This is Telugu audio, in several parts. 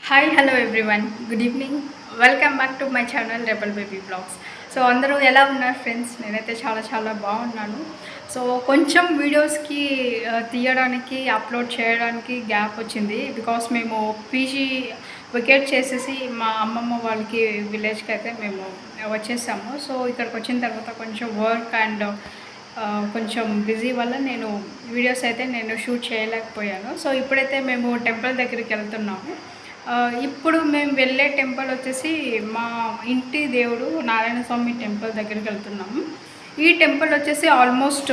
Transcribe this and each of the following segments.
Hi hello everyone, good evening. Welcome back to my channel rebel baby blogs. So అందరూ ఎలా ఉన్నారు ఫ్రెండ్స్? నేనైతే చాలా చాలా బాగున్నాను. సో కొంచెం వీడియోస్కి తీయడానికి అప్లోడ్ చేయడానికి గ్యాప్ వచ్చింది. బికాస్ మేము పీజీ వికెట్ చేసేసి మా అమ్మమ్మ వాళ్ళకి విలేజ్కి అయితే మేము వచ్చేసాము. సో ఇక్కడికి వచ్చిన తర్వాత కొంచెం వర్క్ అండ్ కొంచెం బిజీ వల్ల నేను వీడియోస్ అయితే నేను షూట్ చేయలేకపోయాను. సో ఇప్పుడైతే మేము టెంపుల్ దగ్గరికి వెళ్తున్నాము. ఇప్పుడు మేము వెళ్ళే టెంపుల్ వచ్చేసి మా ఇంటి దేవుడు నారాయణ స్వామి టెంపుల్ దగ్గరికి వెళ్తున్నాము. ఈ టెంపుల్ వచ్చేసి ఆల్మోస్ట్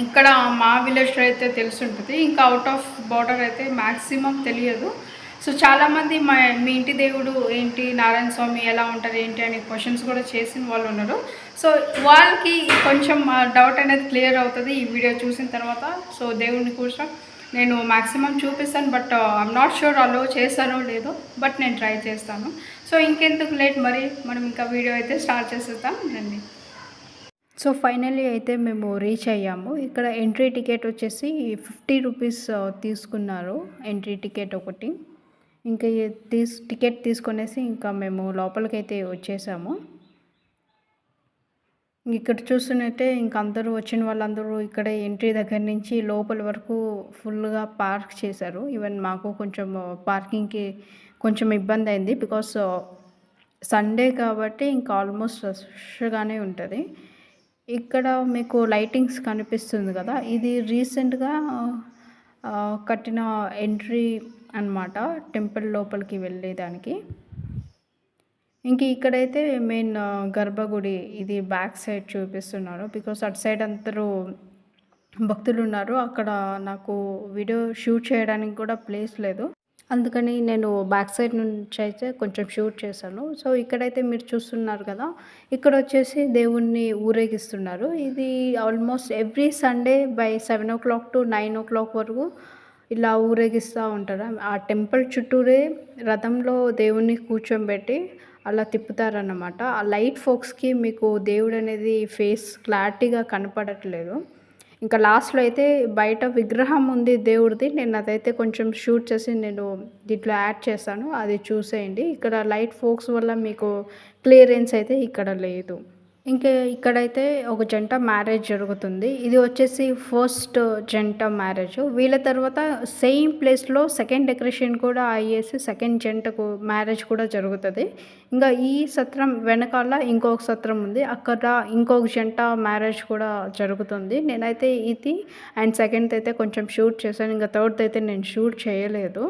ఇక్కడ మా విలేజ్లో అయితే తెలుసుంటుంది, ఇంకా అవుట్ ఆఫ్ బార్డర్ అయితే మ్యాక్సిమం తెలియదు. సో చాలామంది మీ ఇంటి దేవుడు ఏంటి, నారాయణ స్వామి ఎలా ఉంటారు ఏంటి అనే క్వశ్చన్స్ కూడా చేసిన వాళ్ళు ఉన్నారు. సో వాళ్ళకి కొంచెం డౌట్ అనేది క్లియర్ అవుతుంది ఈ వీడియో చూసిన తర్వాత. సో దేవుడిని కూడా నేను మ్యాక్సిమం చూపిస్తాను, బట్ ఐఎమ్ నాట్ షూర్ అలో చేస్తానో లేదో, బట్ నేను ట్రై చేస్తాను. సో ఇంకెందుకు లేట్, మరి మనం ఇంకా వీడియో అయితే స్టార్ట్ చేసేద్దాం రండి. సో ఫైనల్లీ అయితే మేము రీచ్ అయ్యాము. ఇక్కడ ఎంట్రీ టికెట్ వచ్చేసి 50 రూపీస్ తీసుకున్నారు, ఎంట్రీ టికెట్ ఒకటి. ఇంకా టికెట్ తీసుకొనేసి ఇంకా మేము లోపలికైతే వచ్చేసాము. ఇక్కడ చూస్తున్నట్టే ఇంక అందరూ వచ్చిన వాళ్ళందరూ ఇక్కడే ఎంట్రీ దగ్గర నుంచి లోపల వరకు ఫుల్గా పార్క్ చేశారు. ఈవెన్ మాకు కొంచెం పార్కింగ్కి కొంచెం ఇబ్బంది అయింది, బికాస్ సండే కాబట్టి ఇంకా ఆల్మోస్ట్ రష్గానే ఉంటుంది. ఇక్కడ మీకు లైటింగ్స్ కనిపిస్తుంది కదా, ఇది రీసెంట్గా కట్టిన ఎంట్రీ అన్నమాట టెంపుల్ లోపలికి వెళ్ళేదానికి. ఇంక ఇక్కడైతే మెయిన్ గర్భగుడి ఇది బ్యాక్ సైడ్ చూపిస్తున్నారు, బికాస్ అటు సైడ్ అందరూ భక్తులు ఉన్నారు. అక్కడ నాకు వీడియో షూట్ చేయడానికి కూడా ప్లేస్ లేదు, అందుకని నేను బ్యాక్ సైడ్ నుంచి అయితే కొంచెం షూట్ చేశాను. సో ఇక్కడైతే మీరు చూస్తున్నారు కదా, ఇక్కడ వచ్చేసి దేవుణ్ణి ఊరేగిస్తున్నారు. ఇది almost every Sunday by 7 o'clock to 9 o'clock వరకు ఇలా ఊరేగిస్తూ ఉంటారు. ఆ టెంపుల్ చుట్టూరే రథంలో దేవుణ్ణి కూర్చోబెట్టి అలా తిప్పుతారన్నమాట. ఆ లైట్ ఫోక్స్కి మీకు దేవుడు అనేది ఫేస్ క్లారిటీగా కనపడట్లేదు. ఇంకా లాస్ట్లో అయితే బయట విగ్రహం ఉంది దేవుడిది, నేను అదైతే కొంచెం షూట్ చేసి నేను దీంట్లో యాడ్ చేశాను, అది చూసేయండి. ఇక్కడ లైట్ ఫోక్స్ వల్ల మీకు క్లియరెన్స్ అయితే ఇక్కడ లేదు. ఇంకా ఇక్కడైతే ఒక జంట మ్యారేజ్ జరుగుతుంది. ఇది వచ్చేసి ఫస్ట్ జంట మ్యారేజ్. వీళ్ళ తర్వాత సేమ్ ప్లేస్లో సెకండ్ డెకరేషన్ కూడా అయ్యేసి సెకండ్ జంటకు మ్యారేజ్ కూడా జరుగుతుంది. ఇంకా ఈ సత్రం వెనకాల ఇంకొక సత్రం ఉంది, అక్కడ ఇంకొక జంట మ్యారేజ్ కూడా జరుగుతుంది. నేనైతే ఇది అండ్ సెకండ్ అయితే కొంచెం షూట్ చేశాను, ఇంకా థర్డ్ అయితే నేను షూట్ చేయలేదు.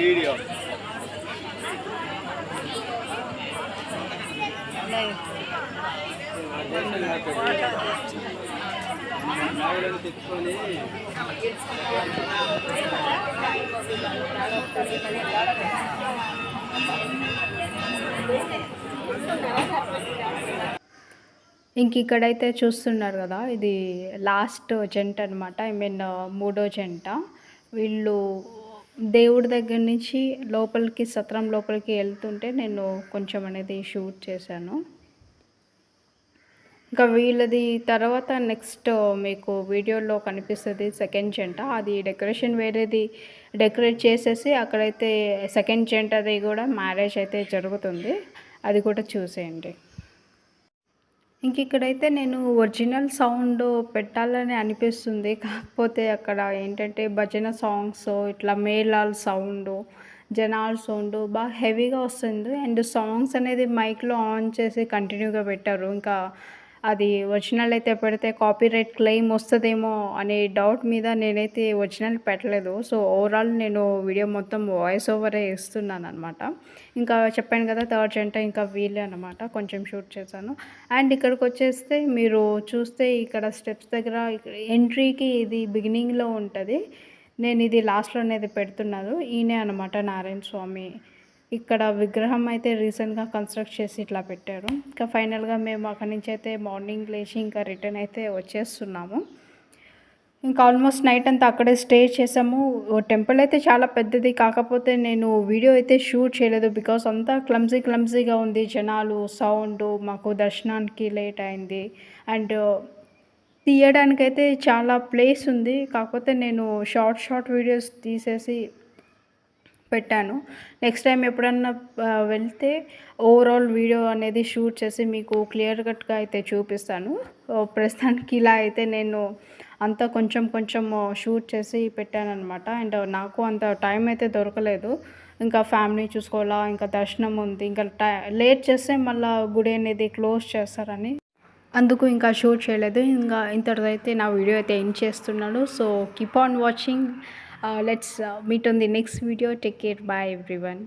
వీడియో తెచ్చుకొని ఇంక ఇక్కడైతే చూస్తున్నారు కదా, ఇది లాస్ట్ జంట అనమాట, ఐ మీన్ మూడో జంట. వీళ్ళు దేవుడి దగ్గర నుంచి లోపలికి సత్రం లోపలికి వెళ్తుంటే నేను కొంచెం అనేది షూట్ చేశాను. ఇంకా వీళ్ళది తర్వాత నెక్స్ట్ మీకు వీడియోలో కనిపిస్తుంది సెకండ్ జంట. అది డెకరేషన్ వేరేది డెకరేట్ చేసేసి అక్కడైతే సెకండ్ జంటది కూడా మ్యారేజ్ అయితే జరుగుతుంది, అది కూడా చూసేయండి. ఇంక ఇక్కడైతే నేను ఒరిజినల్ సౌండ్ పెట్టాలని అనిపిస్తుంది, కాకపోతే అక్కడ ఏంటంటే భజన సాంగ్స్ ఇట్లా మేళాల సౌండ్ జనాల సౌండ్ బాగా హెవీగా వస్తుంది. అండ్ సాంగ్స్ అనేది మైక్లో ఆన్ చేసి కంటిన్యూగా పెట్టారు. ఇంకా అది ఒరిజినల్ అయితే పెడితే కాపీరైట్ క్లెయిమ్ వస్తుందేమో అనే డౌట్ మీద నేనైతే ఒరిజినల్ పెట్టలేదు. సో ఓవరాల్ నేను వీడియో మొత్తం వాయిస్ ఓవరే ఇస్తున్నాను అనమాట. ఇంకా చెప్పాను కదా థర్డ్ జంట ఇంకా వీళ్ళే అనమాట, కొంచెం షూట్ చేశాను. అండ్ ఇక్కడికి వచ్చేస్తే మీరు చూస్తే ఇక్కడ స్టెప్స్ దగ్గర ఎంట్రీకి ఇది బిగినింగ్లో ఉంటుంది, నేను ఇది లాస్ట్లో అనేది పెడుతున్నాను. ఈయనే అనమాట నారాయణ స్వామి. ఇక్కడ విగ్రహం అయితే రీసెంట్గా కన్స్ట్రక్ట్ చేసి ఇట్లా పెట్టారు. ఇంకా ఫైనల్గా మేము అక్కడి నుంచి అయితే మార్నింగ్ లేచి ఇంకా రిటర్న్ అయితే వచ్చేస్తున్నాము. ఇంకా ఆల్మోస్ట్ నైట్ అంతా అక్కడే స్టే చేసాము. టెంపుల్ అయితే చాలా పెద్దది. కాకపోతే నేను వీడియో అయితే షూట్ చేయలేదు. బికాజ్ అంతా క్లమ్జీగా ఉంది. జనాలు, సౌండు, మాకు దర్శనానికి లేట్ అయింది. అండ్ తీయడానికైతే చాలా ప్లేస్ ఉంది. కాకపోతే నేను షార్ట్ వీడియోస్ తీసేసి పెట్టాను. నెక్స్ట్ టైమ్ ఎప్పుడన్నా వెళ్తే ఓవరాల్ వీడియో అనేది షూట్ చేసి మీకు క్లియర్ కట్‌గా అయితే చూపిస్తాను. ప్రస్తుతానికి ఇలా అయితే నేను అంతా కొంచెం షూట్ చేసి పెట్టాననమాట. అండ్ నాకు అంత టైం అయితే దొరకలేదు. ఇంకా ఫ్యామిలీ చూసుకోవాలా, ఇంకా దర్శనం ఉంది. ఇంకా లేట్ చేస్తే మళ్ళా గుడి అనేది క్లోజ్ చేస్తారని అందుకు ఇంకా షూట్ చేయలేదు. ఇంగా ఇంతటితో అయితే నా వీడియో అయితే ఎండ్ చేస్తున్నాను. So keep on watching. Let's meet on the next video. Take care. By everyone.